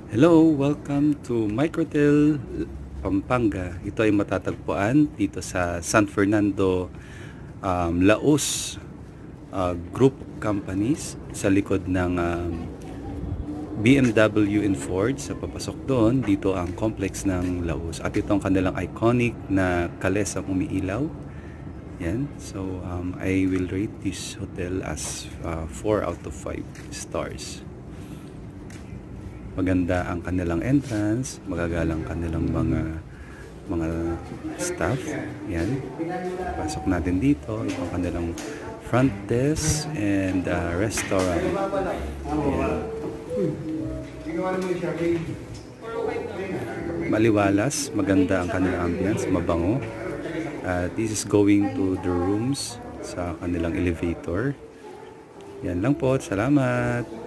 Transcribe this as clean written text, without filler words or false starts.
Hello, welcome to Microtel Pampanga. Ito ay matatagpuan dito sa San Fernando, Laos Group Companies sa likod ng BMW and Ford. Sa papasok doon, dito ang complex ng Laos. At ito ang kanilang iconic na kalesang umiilaw. Yan. So, I will rate this hotel as 4 out of 5 stars. Maganda ang kanilang entrance, magagalang kanilang mga staff. Yan. Pasok natin dito. Ito ang kanilang front desk and restaurant. Yan. Maliwalas, maganda ang kanilang ambience, mabango. This is going to the rooms sa kanilang elevator. Yan lang po. Salamat.